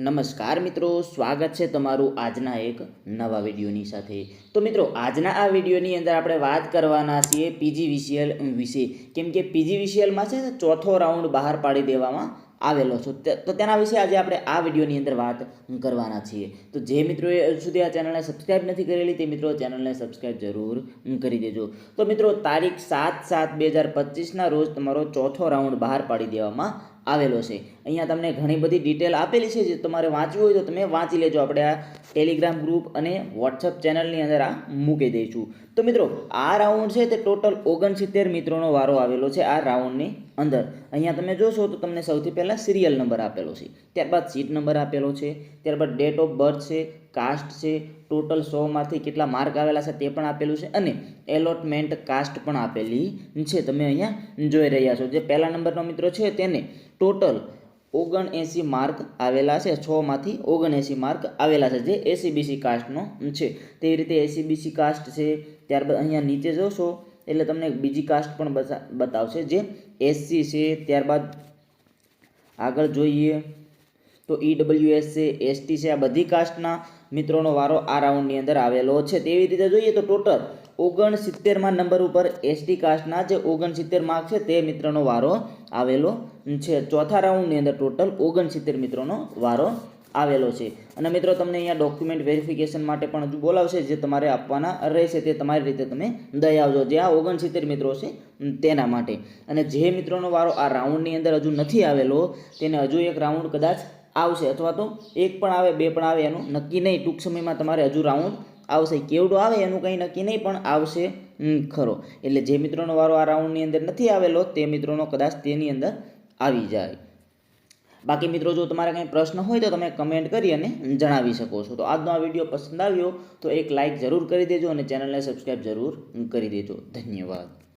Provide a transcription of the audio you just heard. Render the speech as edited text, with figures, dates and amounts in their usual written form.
નમસ્કાર મિત્રો, સ્વાગત છે તમારું આજના એક નવા વિડીયોની સાથે। તો મિત્રો, આજના આ વિડીયોની અંદર આપણે વાત કરવાના છીએ પીજીવીસીએલ વિશે, કેમ કે પીજીવીસીએલમાં છે ચોથો રાઉન્ડ બહાર પાડી દેવામાં આવેલો છે, તો તેના વિશે આજે આપણે આ વિડીયોની અંદર વાત કરવાના છીએ। તો જે મિત્રોએ હજુ સુધી આ ચેનલને સબસ્ક્રાઈબ નથી કરેલી તે મિત્રો ચેનલને સબસ્ક્રાઈબ જરૂર કરી દેજો। તો મિત્રો, તારીખ 7/7/2025ના રોજ તમારો ચોથો રાઉન્ડ બહાર પાડી દેવામાં આવેલો છે। અહીંયા તમને ઘણી બધી ડિટેલ આપેલી છે, જે તમારે વાંચવું હોય તો તમે વાંચી લેજો। આપણે આ ટેલિગ્રામ ગ્રુપ અને વોટ્સઅપ ચેનલની અંદર આ મૂકી દઈશું। તો મિત્રો, આ રાઉન્ડ છે તે ટોટલ 69 મિત્રોનો વારો આવેલો છે આ રાઉન્ડની અંદર। અહીંયા તમે જોશો તો તમને સૌથી પહેલાં સિરિયલ નંબર આપેલો છે, ત્યારબાદ સીટ નંબર આપેલો છે, ત્યારબાદ ડેટ ઓફ બર્થ છે, કાસ્ટ છે, ટોટલ 100માંથી કેટલા માર્ક આવેલા છે તે પણ આપેલું છે, અને એલોટમેન્ટ કાસ્ટ પણ આપેલી છે, તમે અહીંયા જોઈ રહ્યા છો। જે પહેલા નંબરનો મિત્રો છે તેને ટોટલ 79 માર્ક આવેલા છે, 6માંથી 79 માર્ક આવેલા છે, જે એસીબીસી કાસ્ટનો છે। તેવી રીતે એસીબીસી કાસ્ટ છે, ત્યારબાદ અહીંયા નીચે જોશો એટલે તમને બીજી કાસ્ટ પણ બતાવશે, જે એસસી છે। ત્યારબાદ આગળ જોઈએ તો ઈડબ્લ્યુએસ છે, એસટી છે, આ બધી કાસ્ટના મિત્રોનો વારો આ રાઉન્ડની અંદર આવેલો છે। તેવી રીતે જોઈએ તો ટોટલ 69માં નંબર ઉપર એસટી કાસ્ટના જે 69 માર્ક છે તે મિત્રનો વારો આવેલો છે। ચોથા રાઉન્ડની અંદર ટોટલ 69 મિત્રોનો વારો આવેલો છે। અને મિત્રો, તમને અહીંયા ડોક્યુમેન્ટ વેરિફિકેશન માટે પણ હજુ બોલાવશે, જે તમારે આપવાના રહેશે, તે તમારી રીતે તમે દઈ આવજો, જે આ 69 મિત્રો છે તેના માટે। અને જે મિત્રોનો વારો આ રાઉન્ડની અંદર હજુ નથી આવેલો તેને હજુ એક રાઉન્ડ કદાચ આવશે, અથવા તો એક પણ આવે બે પણ આવે એનું નક્કી નહીં। ટૂંક સમયમાં તમારે હજુ રાઉન્ડ આવશે, કેવડો આવે એનું કંઈ નક્કી નહીં, પણ આવશે ખરો। એટલે જે મિત્રોનો વારો આ રાઉન્ડની અંદર નથી આવેલો તે મિત્રોનો કદાચ તેની અંદર આવી જાય। બાકી મિત્રો, જો તમારે કંઈ પ્રશ્ન હોય તો તમે કમેન્ટ કરી અને જણાવી શકો છો। તો આજનો આ વિડીયો પસંદ આવ્યો તો એક લાઇક જરૂર કરી દેજો અને ચેનલને સબસ્ક્રાઈબ જરૂર કરી દેજો। ધન્યવાદ।